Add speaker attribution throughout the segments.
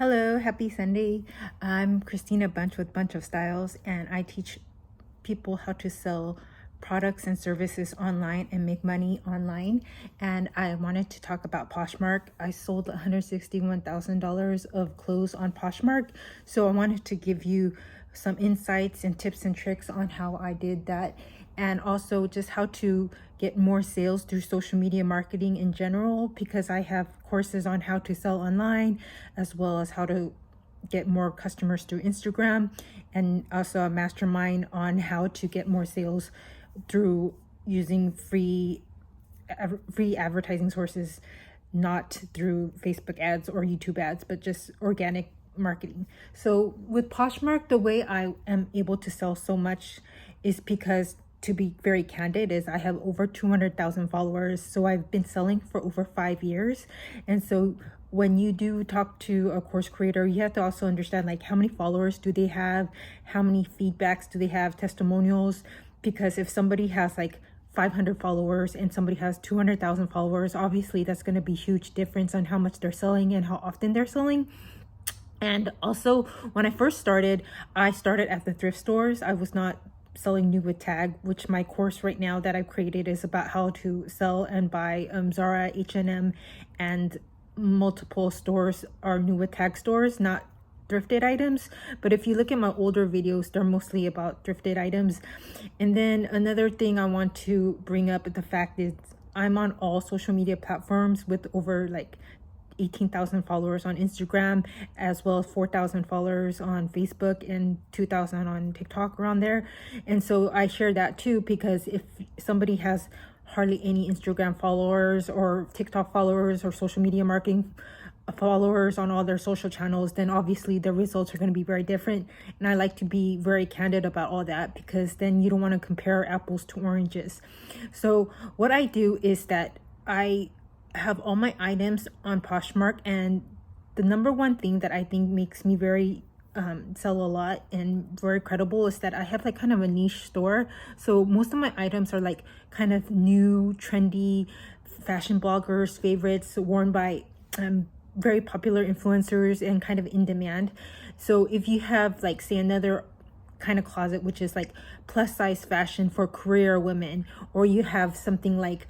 Speaker 1: Hello, happy Sunday. I'm Christina Bunch with Bunch of Styles, and I teach people how to sell products and services online and make money online. And I wanted to talk about Poshmark. I sold $161,000 of clothes on Poshmark. So I wanted to give you some insights and tips and tricks on how I did that, and also just how to get more sales through social media marketing in general, because I have courses on how to sell online as well as how to get more customers through Instagram, and also a mastermind on how to get more sales through using free advertising sources, not through Facebook ads or YouTube ads, but just organic marketing. So with Poshmark, the way I am able to sell so much is because, to be very candid, is I have over 200,000 followers. So I've been selling for over 5 years. And so when you do talk to a course creator, you have to also understand, like, how many followers do they have? How many feedbacks do they have? Testimonials? Because if somebody has like 500 followers and somebody has 200,000 followers, obviously that's going to be huge difference on how much they're selling and how often they're selling. And also, when I first started, I started at the thrift stores. I was not selling new with tag, which my course right now that I've created is about how to sell and buy Zara, H&M, and multiple stores are new with tag stores, not thrifted items. But if you look at my older videos, they're mostly about thrifted items. And then another thing I want to bring up, the fact is I'm on all social media platforms with over like 18,000 followers on Instagram, as well as 4,000 followers on Facebook and 2,000 on TikTok, around there. And so I share that too, because if somebody has hardly any Instagram followers or TikTok followers or social media marketing followers on all their social channels, then obviously the results are going to be very different. And I like to be very candid about all that, because then you don't want to compare apples to oranges. So what I do is that I have all my items on Poshmark, and the number one thing that I think makes me very sell a lot and very credible is that I have like kind of a niche store. So most of my items are like kind of new, trendy fashion bloggers' favorites, worn by very popular influencers and kind of in demand. So if you have, like, say, another kind of closet which is like plus size fashion for career women, or you have something like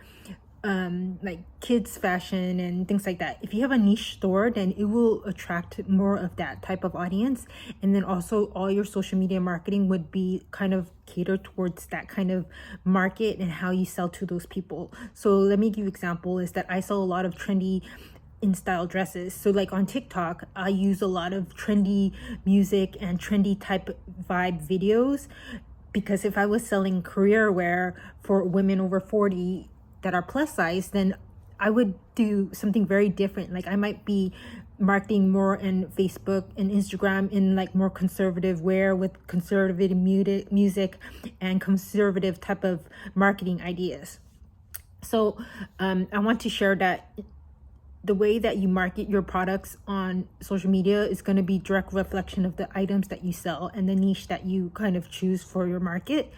Speaker 1: kids fashion and things like that, if you have a niche store, then it will attract more of that type of audience. And then also all your social media marketing would be kind of catered towards that kind of market and how you sell to those people. So let me give you an example, is that I sell a lot of trendy in style dresses. So like on TikTok, I use a lot of trendy music and trendy type vibe videos, because if I was selling career wear for women over 40 that are plus size, then I would do something very different. Like I might be marketing more in Facebook and Instagram in like more conservative wear with conservative music and conservative type of marketing ideas. So I want to share that the way that you market your products on social media is going to be direct reflection of the items that you sell and the niche that you kind of choose for your market.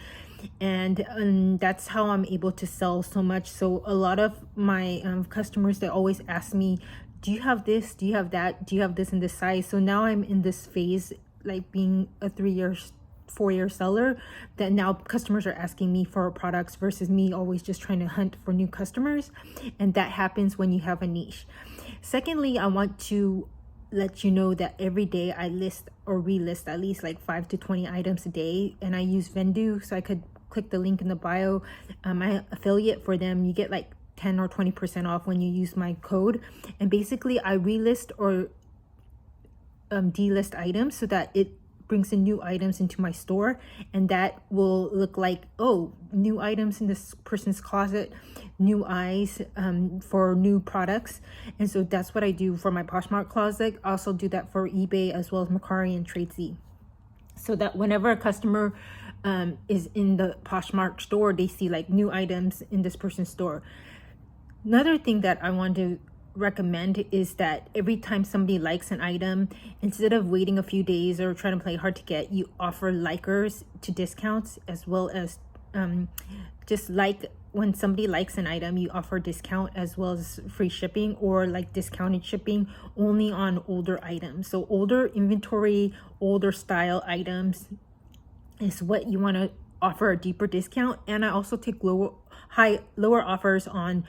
Speaker 1: And that's how I'm able to sell so much. So a lot of my customers, they always ask me, do you have this? Do you have that? Do you have this in this size? So now I'm in this phase, like being a 4-year seller, that now customers are asking me for products versus me always just trying to hunt for new customers. And that happens when you have a niche. Secondly, I want to let you know that every day I list or relist at least like 5 to 20 items a day, and I use Vendu. So I could click the link in the bio. My affiliate for them, you get like 10 or 20% off when you use my code. And basically I relist or delist items so that it brings in new items into my store, and that will look like, oh, new items in this person's closet, new eyes for new products. And so that's what I do for my Poshmark closet. I also do that for eBay as well as Mercari and Tradesy, so that whenever a customer is in the Poshmark store, they see like new items in this person's store. Another thing that I want to recommend is that every time somebody likes an item, instead of waiting a few days or trying to play hard to get, you offer likers to discounts, as well as just like when somebody likes an item, you offer discount as well as free shipping, or like discounted shipping only on older items. So older inventory, older style items is what you want to offer a deeper discount. And I also take lower offers on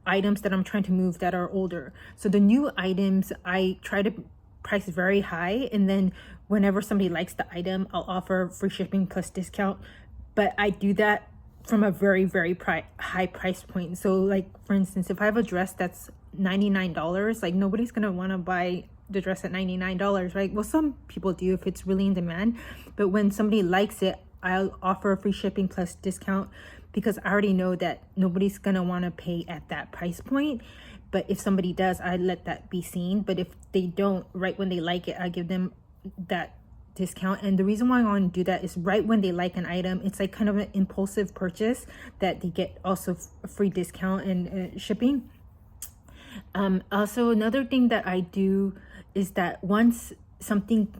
Speaker 1: items that I'm trying to move that are older. So the new items I try to price very high, and then whenever somebody likes the item, I'll offer free shipping plus discount. But I do that from a very high price point. So like, for instance, if I have a dress that's $99, like nobody's gonna want to buy the dress at $99, right? Well, some people do if it's really in demand, but when somebody likes it, I'll offer free shipping plus discount, because I already know that nobody's gonna want to pay at that price point. But if somebody does, I let that be seen. But if they don't, right when they like it, I give them that discount. And the reason why I want to do that is right when they like an item, it's like kind of an impulsive purchase that they get also a free discount and shipping. Also, another thing that I do is that once something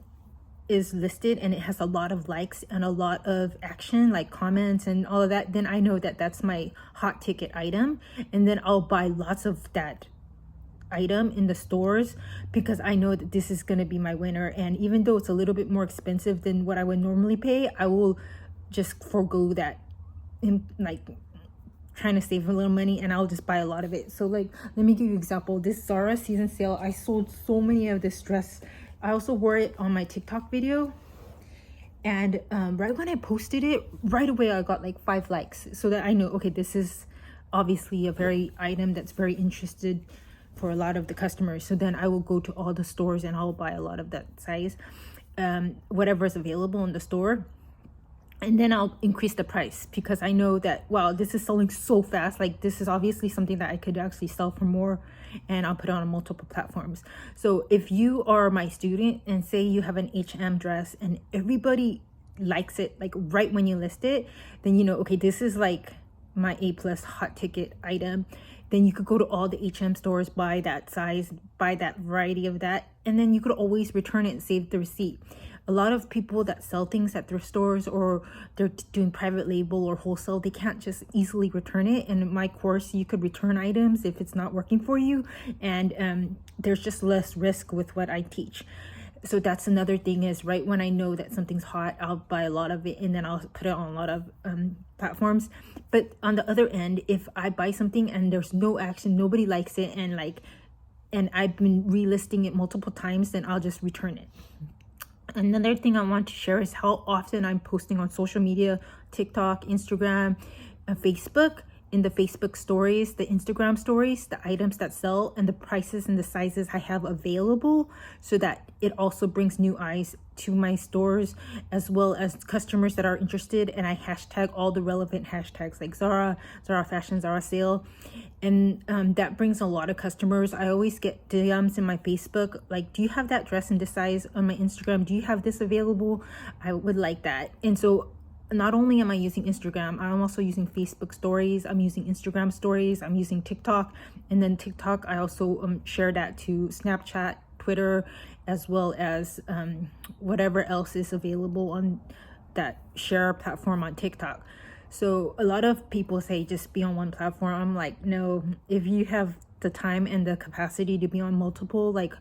Speaker 1: is listed and it has a lot of likes and a lot of action, like comments and all of that, then I know that that's my hot ticket item, and then I'll buy lots of that item in the stores, because I know that this is going to be my winner. And even though it's a little bit more expensive than what I would normally pay, I will just forego that in like trying to save a little money, and I'll just buy a lot of it. So like, let me give you an example. This Zara season sale, I sold so many of this dress. I also wore it on my TikTok video, and right when I posted it, right away I got like 5 likes, so that I know, okay, this is obviously a very item that's very interested for a lot of the customers. So then I will go to all the stores and I'll buy a lot of that size, whatever is available in the store. And then I'll increase the price, because I know that, wow, this is selling so fast. Like, this is obviously something that I could actually sell for more, and I'll put it on multiple platforms. So if you are my student and say you have an H&M dress and everybody likes it, like right when you list it, then you know, okay, this is like my A+ hot ticket item. Then you could go to all the H&M stores, buy that size, buy that variety of that, and then you could always return it and save the receipt. A lot of people that sell things at thrift stores, or they're doing private label or wholesale, they can't just easily return it. And in my course, you could return items if it's not working for you, and there's just less risk with what I teach. So that's another thing, is right when I know that something's hot, I'll buy a lot of it, and then I'll put it on a lot of platforms. But on the other end, if I buy something and there's no action, nobody likes it, and I've been relisting it multiple times, then I'll just return it. Another thing I want to share is how often I'm posting on social media, TikTok, Instagram, Facebook. In the Facebook stories, the Instagram stories, the items that sell, and the prices and the sizes I have available, so that it also brings new eyes to my stores, as well as customers that are interested. And I hashtag all the relevant hashtags like Zara, Zara Fashion, Zara Sale. And that brings a lot of customers. I always get DMs in my Facebook, like, do you have that dress in this size? On my Instagram, do you have this available? I would like that. And so not only am I using Instagram, I'm also using Facebook stories, I'm using Instagram stories, I'm using TikTok. And then TikTok, I also share that to Snapchat, Twitter, as well as whatever else is available on that share platform on TikTok. So a lot of people say just be on one platform. I'm like, no, if you have the time and the capacity to be on multiple, like,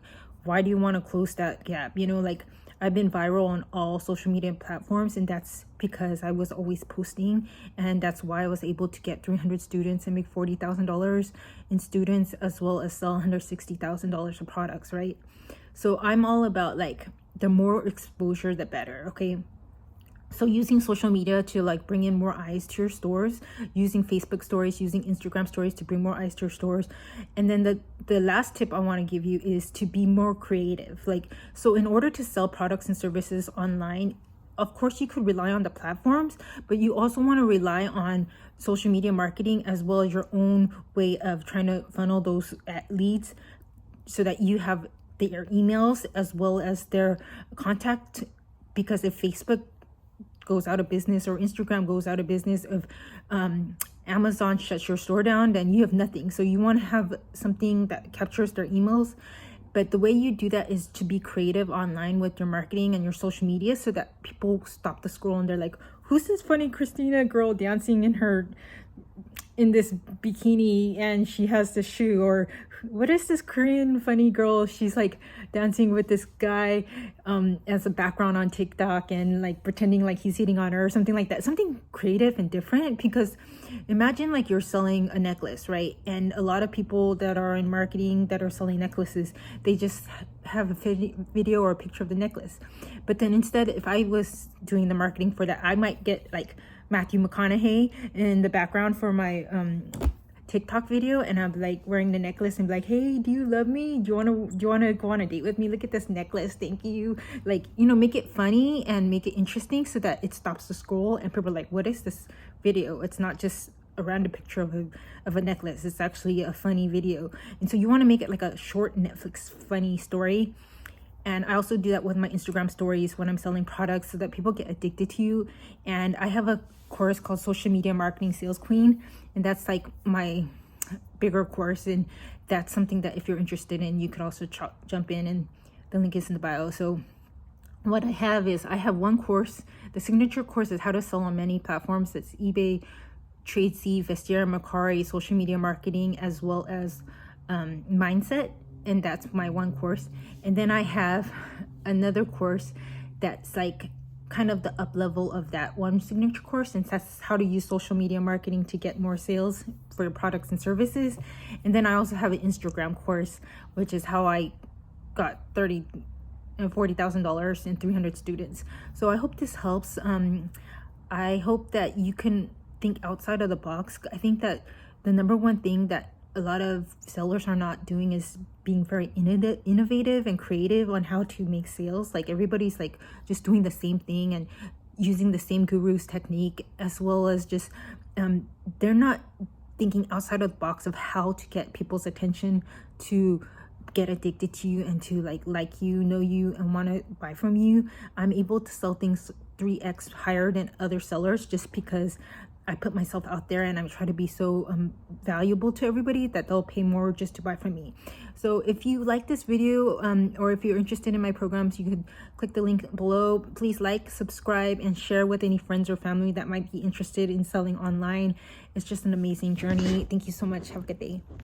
Speaker 1: why do you want to close that gap? You know, like, I've been viral on all social media platforms, and that's because I was always posting, and that's why I was able to get 300 students and make $40,000 in students, as well as sell $160,000 of products, right? So I'm all about, like, the more exposure, the better, okay? So using social media to like bring in more eyes to your stores, using Facebook stories, using Instagram stories to bring more eyes to your stores. And then the last tip I want to give you is to be more creative. Like, so in order to sell products and services online, of course you could rely on the platforms, but you also want to rely on social media marketing, as well as your own way of trying to funnel those leads, so that you have their emails as well as their contact. Because if Facebook goes out of business, or Instagram goes out of business, if Amazon shuts your store down, then you have nothing. So you want to have something that captures their emails. But the way you do that is to be creative online with your marketing and your social media, so that people stop the scroll and they're like, who's this funny Christina girl dancing in her in this bikini and she has the shoe. Or what is this Korean funny girl, she's like dancing with this guy as a background on TikTok and like pretending like he's hitting on her or something like that. Something creative and different, because imagine like you're selling a necklace, right? And a lot of people that are in marketing that are selling necklaces, they just have a video or a picture of the necklace. But then instead, if I was doing the marketing for that, I might get like Matthew McConaughey in the background for my TikTok video, and I'm like wearing the necklace and be like, hey, do you love me? Do you wanna go on a date with me? Look at this necklace, thank you. Like, you know, make it funny and make it interesting so that it stops the scroll and people are like, what is this video? It's not just a random picture of a necklace, it's actually a funny video. And so you want to make it like a short Netflix funny story. And I also do that with my Instagram stories when I'm selling products so that people get addicted to you. And I have a course called Social Media Marketing Sales Queen, and that's like my bigger course, and that's something that if you're interested in, you can also jump in, and the link is in the bio. So what I have is I have one course. The signature course is how to sell on many platforms. That's eBay, Tradesy, Vestiaire, Mercari, social media marketing, as well as mindset. And that's my one course. And then I have another course that's like kind of the up level of that one signature course, and that's how to use social media marketing to get more sales for your products and services. And then I also have an Instagram course, which is how I got $30,000 and $40,000 and 300 students. So I hope this helps. I hope that you can think outside of the box. I think that the number one thing that a lot of sellers are not doing is being very innovative and creative on how to make sales. Like everybody's like just doing the same thing and using the same guru's technique, as well as just they're not thinking outside of the box of how to get people's attention to get addicted to you and to like you, know you, and want to buy from you. I'm able to sell things 3x higher than other sellers just because I put myself out there and I try to be so valuable to everybody that they'll pay more just to buy from me. So if you like this video or if you're interested in my programs, you could click the link below. Please like, subscribe, and share with any friends or family that might be interested in selling online. It's just an amazing journey. Thank you so much. Have a good day.